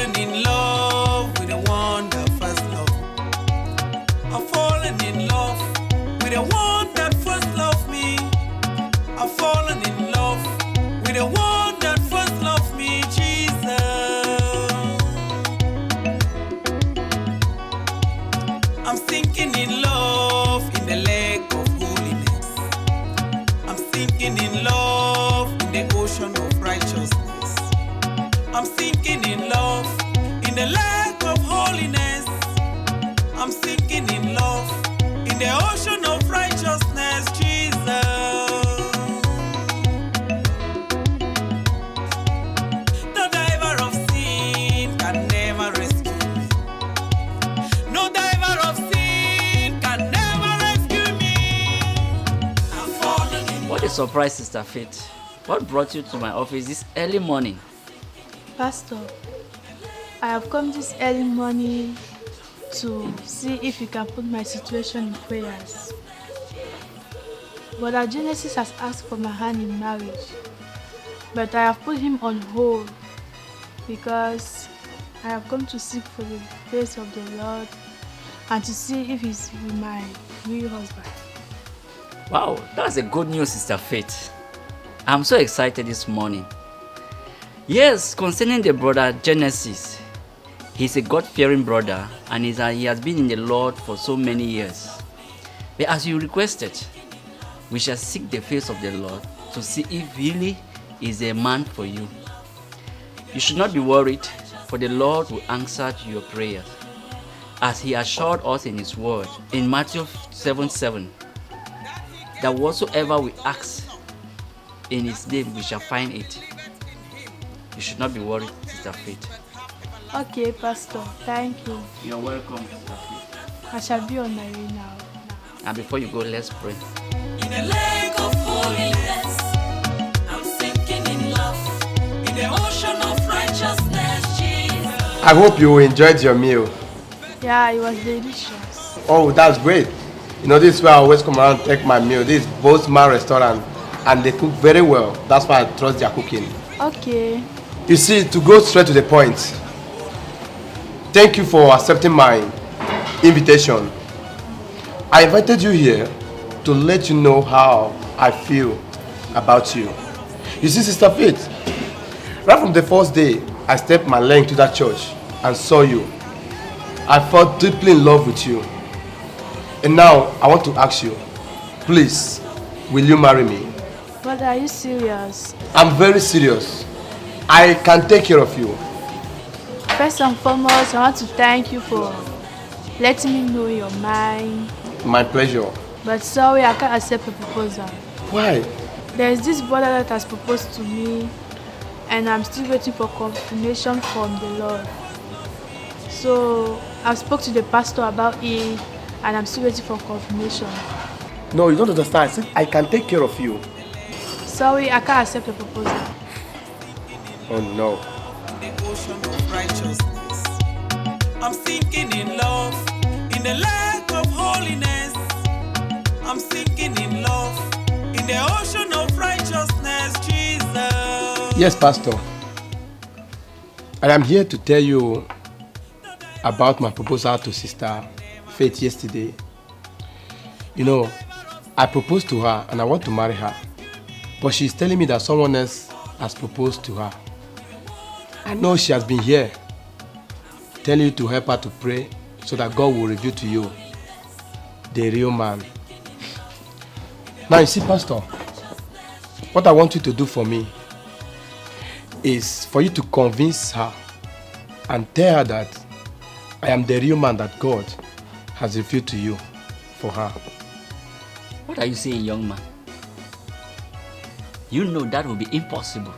fallen in love with the one that first loved. I've fallen in love with the one that first loved me. I've fallen in love with the one that first loved me, Jesus. I'm sinking in love in the lake of holiness. I'm sinking in love in the ocean of righteousness. I'm sinking in love in the lake of holiness. I'm sinking in love in the ocean of righteousness, Jesus. No diver of sin can never rescue me. No diver of sin can never rescue me. I'm falling in. What a surprise, Sister Faith. What brought you to my office this early morning? Pastor, I have come this early morning to see if you can put my situation in prayers. Brother Genesis has asked for my hand in marriage, but I have put him on hold because I have come to seek for the face of the Lord and to see if he's my real husband. Wow, that's a good news, Sister Faith. I'm so excited this morning. Yes, concerning the brother Genesis, he's a God-fearing brother and he has been in the Lord for so many years. But as you requested, we shall seek the face of the Lord to see if really is a man for you. You should not be worried, for the Lord will answer your prayers, as he assured us in his word in Matthew 7:7, that whatsoever we ask in his name, we shall find it. You should not be worried, Sister Faith. Okay, Pastor, thank you. You're welcome, Sister Faith. I shall be on my way now. And before you go, let's pray. In the lake of holiness, I'm sinking in love. In the ocean of righteousness, Jesus. I hope you enjoyed your meal. Yeah, it was delicious. Oh, that's great. You know, this is where I always come around and take my meal. This is Boatman restaurant and they cook very well. That's why I trust their cooking. Okay. You see, to go straight to the point, thank you for accepting my invitation. I invited you here to let you know how I feel about you. You see, Sister Faith, right from the first day I stepped my leg into that church and saw you, I felt deeply in love with you. And now I want to ask you, please, will you marry me? But are you serious? I'm very serious. I can take care of you. First and foremost, I want to thank you for letting me know your mind. My pleasure. But sorry, I can't accept your proposal. Why? There is this brother that has proposed to me, and I'm still waiting for confirmation from the Lord. So I've spoke to the pastor about it, and I'm still waiting for confirmation. No, you don't understand. I said I can take care of you. Sorry, I can't accept your proposal. Oh no. In the ocean of righteousness, I'm sinking in love. In the lake of holiness, I'm sinking in love. In the ocean of righteousness, Jesus. Yes, Pastor. I am here to tell you about my proposal to Sister Faith yesterday. You know, I proposed to her and I want to marry her. But she's telling me that someone else has proposed to her. I know she has been here telling you to help her to pray so that God will reveal to you the real man. Now you see, Pastor, what I want you to do for me is for you to convince her and tell her that I am the real man that God has revealed to you for her. What are you saying, young man? You know that will be impossible.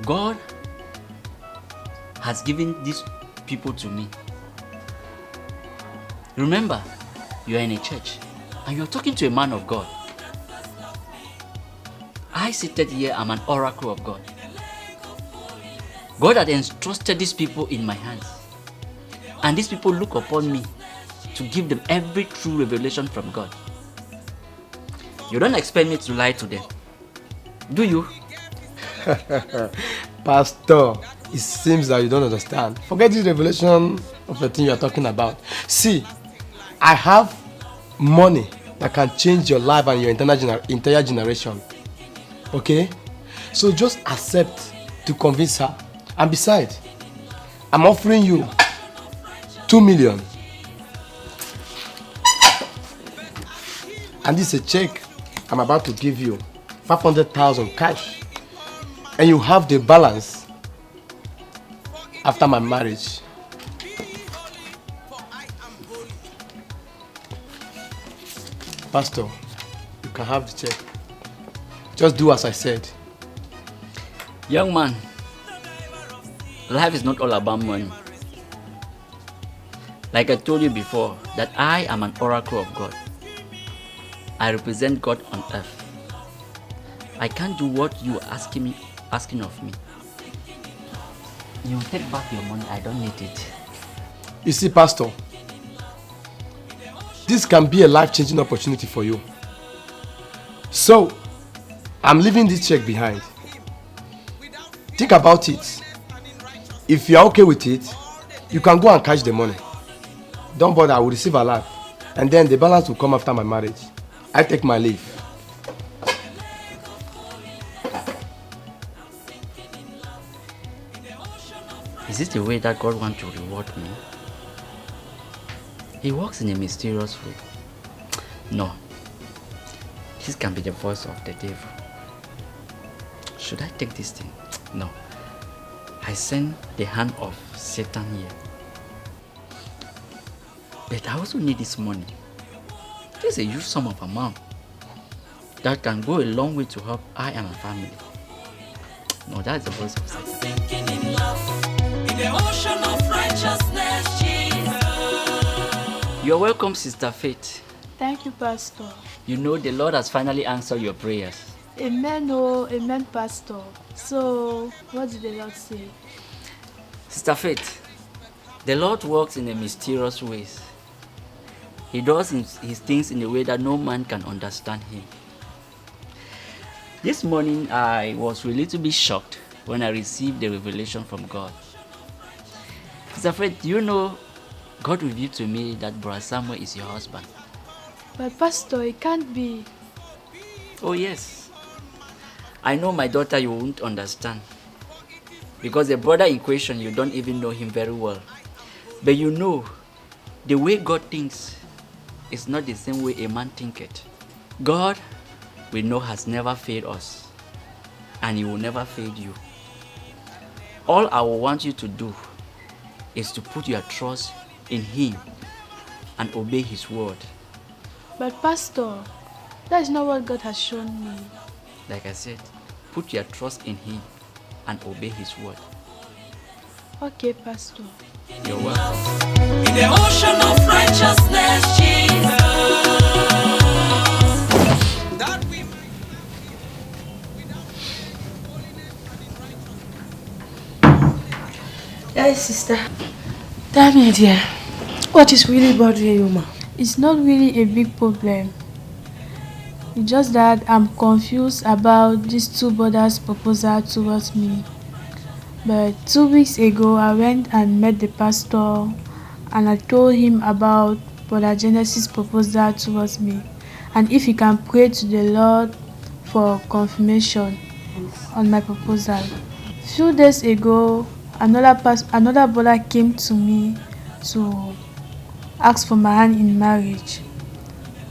God has given these people to me. Remember, you are in a church and you are talking to a man of God. I seated here, I'm an oracle of God. God had entrusted these people in my hands. And these people look upon me to give them every true revelation from God. You don't expect me to lie to them, do you? Pastor, It seems that you don't understand. Forget this revelation of the thing you are talking about. See, I have money that can change your life and your entire generation. Okay? So just accept to convince her. And besides, I'm offering you 2 million. And this is a check I'm about to give you. 500,000 cash. And you have the balance after my marriage. Pastor, you can have the check. Just do as I said. Young man, life is not all about money. Like I told you before, that I am an oracle of God. I represent God on earth. I can't do what you are asking of me. You take back your money, I don't need it. You see, Pastor, this can be a life-changing opportunity for you. So, I'm leaving this check behind. Think about it. If you are okay with it, you can go and cash the money. Don't bother, I will receive a lot. And then the balance will come after my marriage. I take my leave. Is this the way that God wants to reward me? He works in a mysterious way. No. This can be the voice of the devil. Should I take this thing? No. I send the hand of Satan here. But I also need this money. This is a huge sum of amount that can go a long way to help I and my family. No, that's the voice of Satan. Sinking in love, in the ocean of righteousness, Jesus. You're welcome, Sister Faith. Thank you, Pastor. You know the Lord has finally answered your prayers. Amen, oh, amen, Pastor. So, what did the Lord say? Sister Faith, the Lord works in a mysterious ways. He does his things in a way that no man can understand him. This morning, I was a little bit shocked when I received the revelation from God. Sister Faith, you know, God revealed to me that Brother Samuel is your husband. But Pastor, it can't be. Oh yes. I know, my daughter, you won't understand. Because the brother in question, you don't even know him very well. But you know, the way God thinks is not the same way a man thinketh. God, we know, has never failed us. And he will never fail you. All I will want you to do is to put your trust in him and obey his word. But Pastor, that is not what God has shown me. Like I said, put your trust in him and obey his word. Okay, Pastor. You're welcome. In the ocean of righteousness, Jesus. That we might Hey, sister. Tell me, dear, what is really bothering you, ma? It's not really a big problem. It's just that I'm confused about these two brothers' proposal towards me. But 2 weeks ago, I went and met the pastor and I told him about Brother Genesis' proposal towards me. And if he can pray to the Lord for confirmation on my proposal. Few days ago, another brother came to me to ask for my hand in marriage.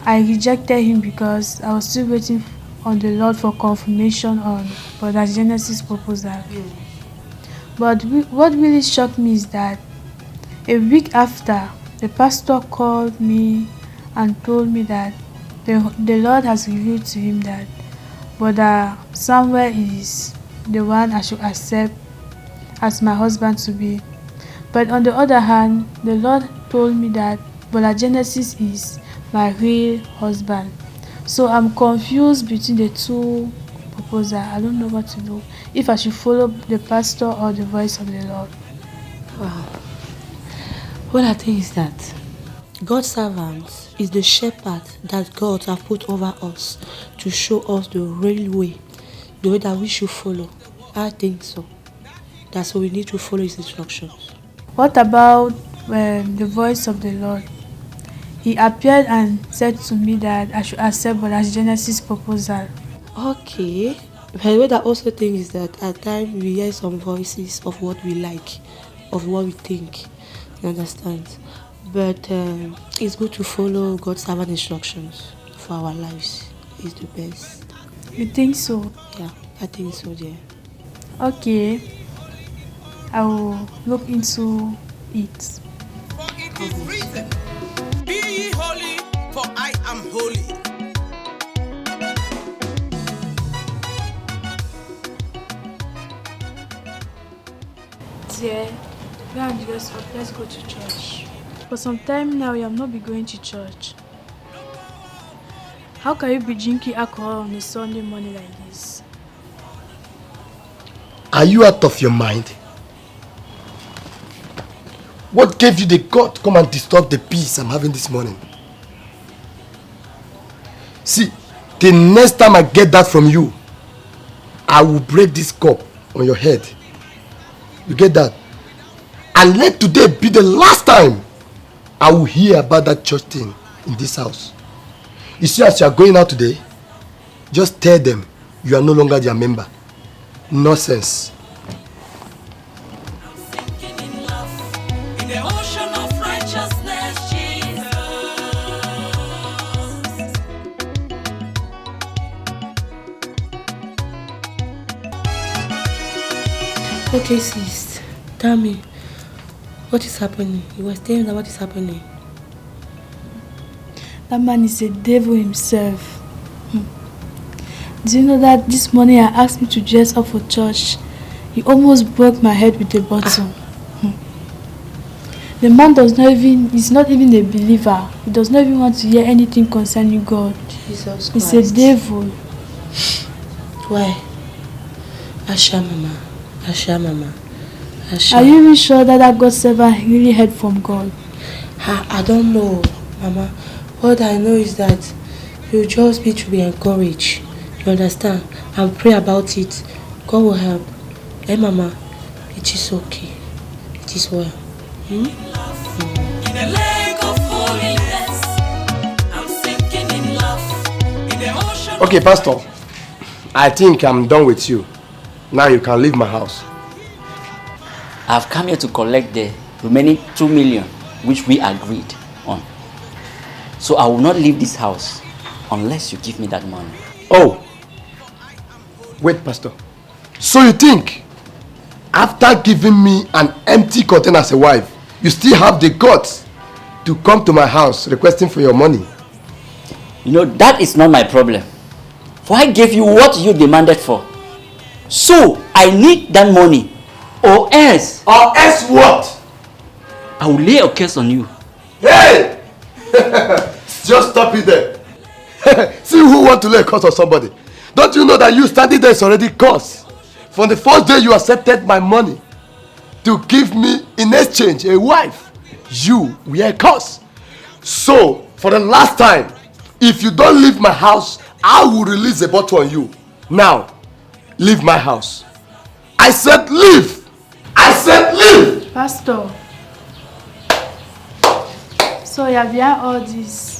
I rejected him because I was still waiting on the Lord for confirmation on Brother Genesis' proposal. But what really shocked me is that a week after, the pastor called me and told me that the Lord has revealed to him that Brother Samuel is the one I should accept as my husband to be. But on the other hand, the Lord told me that Brother Genesis is my real husband. So I'm confused between the two proposals. I don't know what to do. If I should follow the pastor or the voice of the Lord. Wow. What I think is that God's servant is the shepherd that God has put over us to show us the real way, the way that we should follow. I think so. That's why we need to follow his instructions. What about the voice of the Lord? He appeared and said to me that I should accept Brother Genesis' proposal. Okay. But what I also think is that at times we hear some voices of what we like, of what we think. You understand? But it's good to follow God's servant instructions for our lives. It's the best. You think so? Yeah, I think so, dear. Okay. I will look into it. For it is written, be ye holy, for I am holy. Dear, go and dress up. Let's go to church. For some time now, you have not been going to church. How can you be drinking alcohol on a Sunday morning like this? Are you out of your mind? What gave you the gut to come and disturb the peace I'm having this morning? See, the next time I get that from you, I will break this cup on your head. You get that? And let today be the last time I will hear about that church thing in this house. You see, as you are going out today, just tell them you are no longer their member. Nonsense. Okay, sis. Tell me, what is happening? You were telling me what is happening. That man is a devil himself. Do you know that this morning I asked him to dress up for church? He almost broke my head with a bottle. The man is not even a believer. He does not even want to hear anything concerning God. Jesus Christ. He's a devil. Why? Asha mama. Asha mama. Asha. Are you really sure that God's servant really heard from God? I don't know, mama. What I know is that you just need to be encouraged. You understand? And pray about it. God will help. Hey mama, it is okay. It is well. In a lake of holiness, I'm sinking in love. In the ocean. Okay, Pastor. I think I'm done with you. Now you can leave my house. I've come here to collect the remaining 2 million which we agreed on. So I will not leave this house unless you give me that money. Oh. Wait, Pastor. So you think after giving me an empty container as a wife, you still have the guts to come to my house requesting for your money? You know, that is not my problem. For I gave you what you demanded for. So I need that money. Or else. Or else what? I will lay a case on you. Hey! Just stop it there. See who want to lay a curse on somebody. Don't you know that you standing there is already cursed? From the first day you accepted my money to give me in exchange a wife, you were a curse. So, for the last time, if you don't leave my house, I will release a bottle on you. Now, leave my house. I said leave! I said leave! Pastor, so you are behind all this.